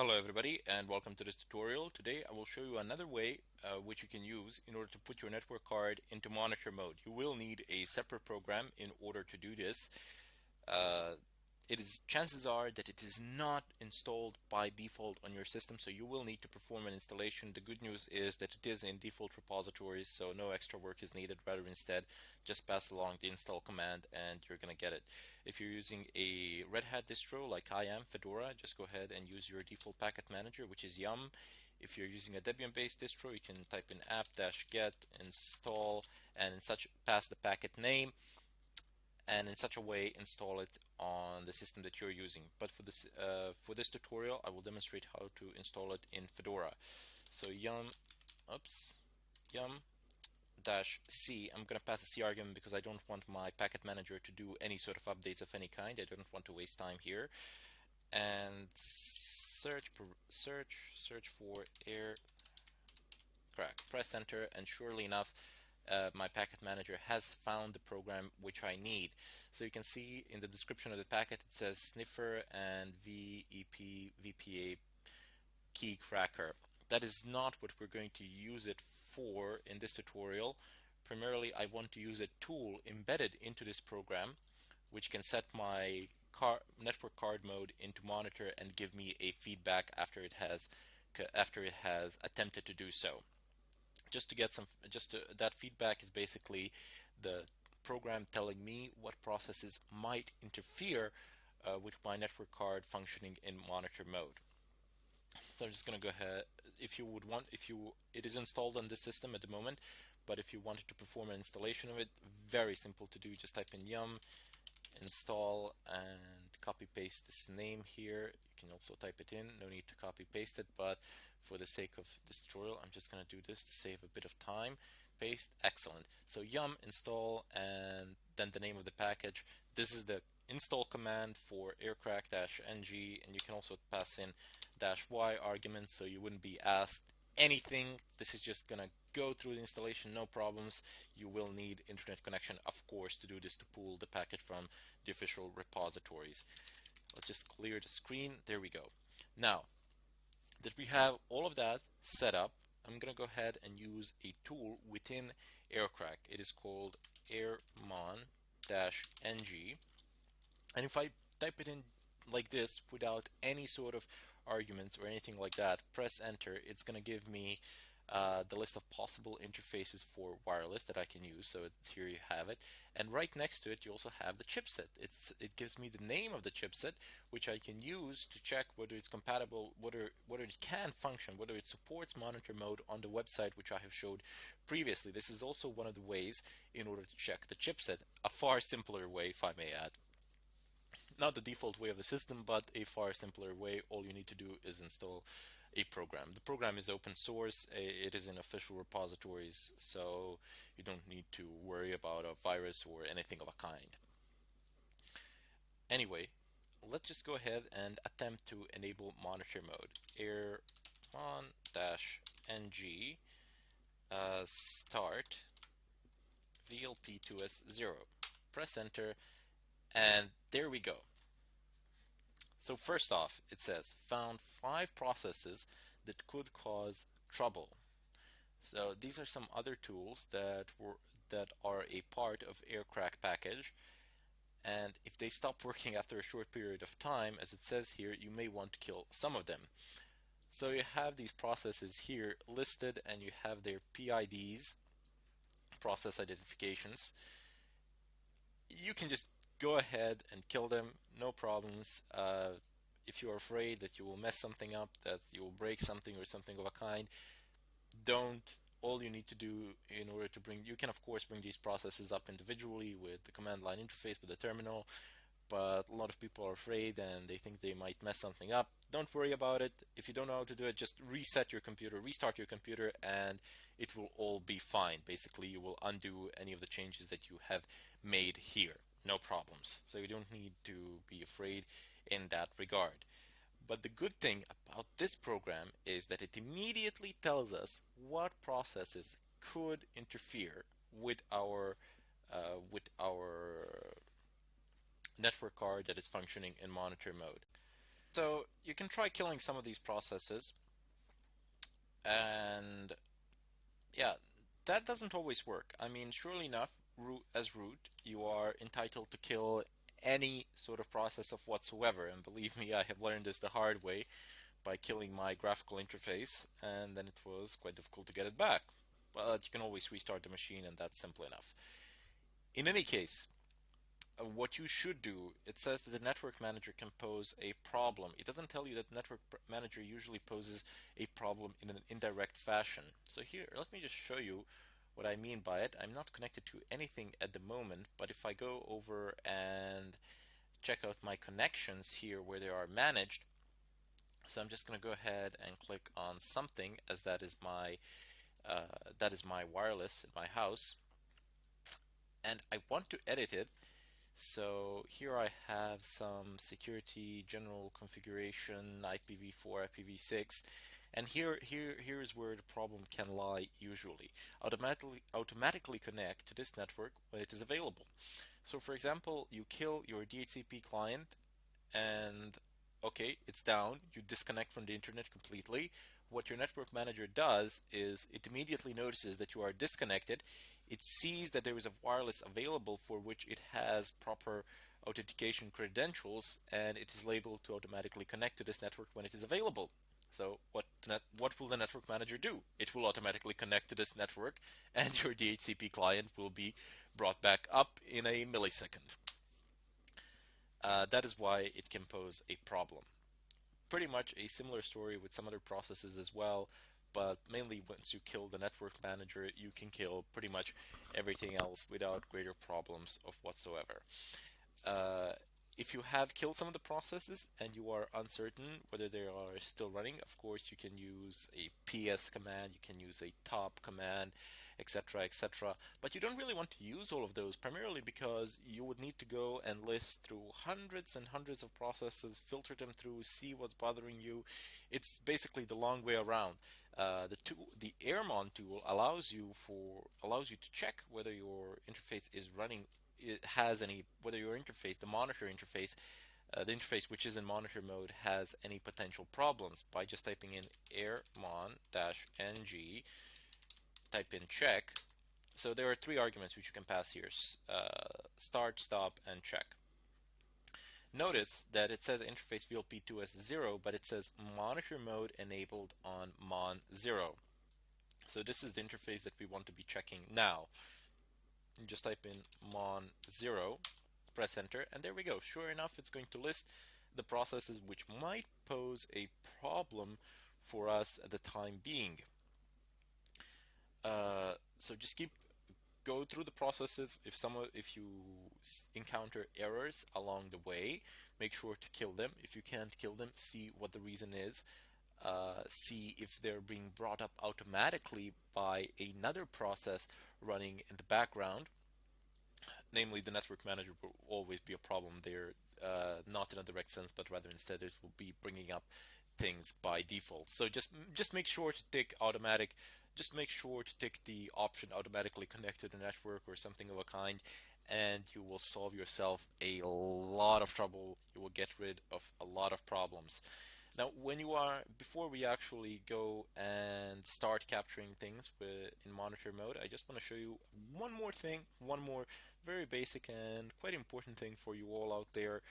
Hello everybody and welcome to this tutorial. Today I will show you another way which you can use in order to put your network card into monitor mode. You will need a separate program in order to do this. Uh, Chances are that it is not installed by default on your system, so you will need to perform an installation. The good news is that it is in default repositories, so no extra work is needed. Rather, instead, just pass along the install command and you're gonna get it. If you're using a Red Hat distro like I am, Fedora, just go ahead and use your default packet manager, which is yum. If you're using a Debian-based distro, you can type in apt-get install and pass the packet name, and in such a way install it on the system that you're using. But for this tutorial, I will demonstrate how to install it in Fedora. So yum dash C. I'm gonna pass a C argument because I don't want my packet manager to do any sort of updates of any kind. I don't want to waste time here. And search for aircrack. Press enter, and surely enough, my packet manager has found the program which I need. So you can see in the description of the packet it says sniffer and VEP VPA key cracker. That is not what we're going to use it for in this tutorial. Primarily, I want to use a tool embedded into this program which can set my network card mode into monitor and give me a feedback after it has attempted to do so. That feedback is basically the program telling me what processes might interfere with my network card functioning in monitor mode. So I'm just going to go ahead. It is installed on this system at the moment, but if you wanted to perform an installation of it, very simple to do. Just type in yum install and copy paste this name here. You can also type it in, no need to copy paste it, but for the sake of this tutorial I'm just going to do this to save a bit of time. Paste, excellent. So yum install and then the name of the package. This is the install command for aircrack-ng, and you can also pass in -y arguments so you wouldn't be asked anything. This is just gonna go through the installation, no problems. You will need internet connection, of course, to do this, to pull the packet from the official repositories. Let's just clear the screen. There we go. Now that we have all of that set up, I'm gonna go ahead and use a tool within aircrack. It is called airmon-ng, and if I type it in like this without any sort of arguments or anything like that, press enter, it's going to give me the list of possible interfaces for wireless that I can use. So here you have it, and right next to it you also have the chipset. It gives me the name of the chipset, which I can use to check whether it's compatible, whether it can function, whether it supports monitor mode on the website which I have showed previously. This is also one of the ways in order to check the chipset, a far simpler way, if I may add. Not the default way of the system, but a far simpler way. All you need to do is install a program. The program is open source. It is in official repositories, so you don't need to worry about a virus or anything of a kind. Anyway, let's just go ahead and attempt to enable monitor mode. airmon-ng start VLP2S0. Press enter, and there we go. So first off, it says found 5 processes that could cause trouble. So these are some other tools that are a part of aircrack package, and if they stop working after a short period of time, as it says here, you may want to kill some of them. So you have these processes here listed, and you have their PIDs, process identifications. You can just go ahead and kill them, no problems. If you're afraid that you will mess something up, that you will break something or something of a kind, don't. All you need to do in order to you can of course bring these processes up individually with the command line interface with the terminal, but a lot of people are afraid and they think they might mess something up. Don't worry about it. If you don't know how to do it, just reset your computer, restart your computer, and it will all be fine. Basically, you will undo any of the changes that you have made here. No problems. So you don't need to be afraid in that regard. But the good thing about this program is that it immediately tells us what processes could interfere with our network card that is functioning in monitor mode. So you can try killing some of these processes, and yeah, that doesn't always work. I mean, surely enough, as root, you are entitled to kill any sort of process of whatsoever. And believe me, I have learned this the hard way by killing my graphical interface, and then it was quite difficult to get it back. But you can always restart the machine, and that's simple enough. In any case, what you should do, it says that the network manager can pose a problem. It doesn't tell you that the network manager usually poses a problem in an indirect fashion. So here, let me just show you what I mean by it. I'm not connected to anything at the moment, but if I go over and check out my connections here where they are managed, so I'm just going to go ahead and click on something, as that is my wireless in my house, and I want to edit it. So here I have some security general configuration, IPv4, IPv6, and here is where the problem can lie usually. Automatically connect to this network when it is available. So for example, you kill your DHCP client and okay, it's down, you disconnect from the internet completely. What your network manager does is it immediately notices that you are disconnected. It sees that there is a wireless available for which it has proper authentication credentials, and it is labeled to automatically connect to this network when it is available. So what will the network manager do? It will automatically connect to this network, and your DHCP client will be brought back up in a millisecond. That is why it can pose a problem. Pretty much a similar story with some other processes as well, but mainly once you kill the network manager, you can kill pretty much everything else without greater problems of whatsoever. Uh, if you have killed some of the processes and you are uncertain whether they are still running, of course you can use a ps command, you can use a top command, etc., etc. But you don't really want to use all of those, primarily because you would need to go and list through hundreds and hundreds of processes, filter them through, see what's bothering you. It's basically the long way around. The Airmon tool allows you to check whether your interface is running, it has any, whether your interface, the monitor interface, the interface which is in monitor mode, has any potential problems by just typing in airmon-ng, type in check. So there are three arguments which you can pass here: start, stop, and check. Notice that it says interface VLP2 as 0, but it says monitor mode enabled on mon 0. So this is the interface that we want to be checking now. You just type in mon 0, press enter, and there we go. Sure enough, it's going to list the processes which might pose a problem for us at the time being. So just go through the processes. If you encounter errors along the way, make sure to kill them. If you can't kill them, see what the reason is. See if they're being brought up automatically by another process running in the background. Namely, the network manager will always be a problem there, not in a direct sense, but rather instead it will be bringing up things by default. So just make sure to tick automatic. Just make sure to tick the option automatically connect to the network or something of a kind, and you will solve yourself a lot of trouble. You will get rid of a lot of problems. Now, before we actually go and start capturing things in monitor mode, I just want to show you one more thing, one more very basic and quite important thing for you all out there.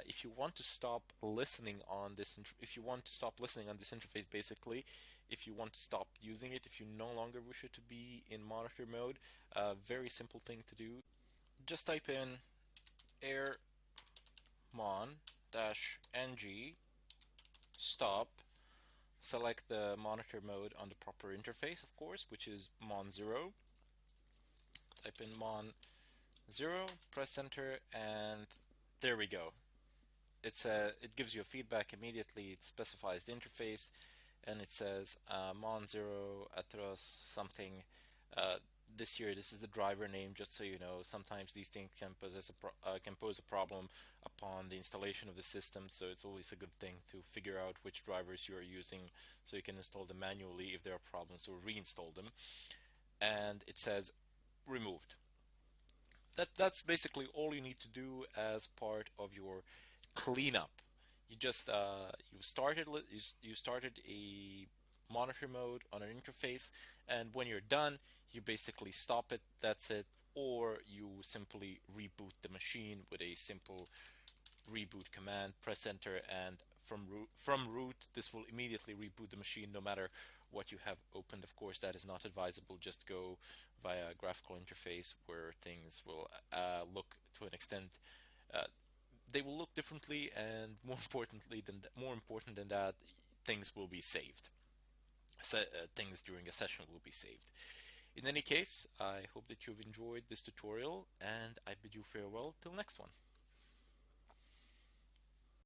If you want to stop listening on this, if you want to stop listening on this interface, basically, if you want to stop using it, if you no longer wish it to be in monitor mode, very simple thing to do. Just type in airmon-ng stop, select the monitor mode on the proper interface, of course, which is mon 0. Type in mon 0, press enter, and there we go. It gives you a feedback immediately. It specifies the interface, and it says mon 0 atros something. This is the driver name, just so you know. Sometimes these things can pose a problem upon the installation of the system, so it's always a good thing to figure out which drivers you are using so you can install them manually if there are problems, or reinstall them. And it says removed. That's basically all you need to do as part of your cleanup. You just you started a monitor mode on an interface, and when you're done, you basically stop it. That's it. Or you simply reboot the machine with a simple reboot command. Press enter, and from root, this will immediately reboot the machine, no matter what you have opened. Of course, that is not advisable. Just go via a graphical interface where things will look to an extent. Uh, they will look differently, and more important than that, things will be saved. Things during a session will be saved. In any case, I hope that you've enjoyed this tutorial, and I bid you farewell till next one.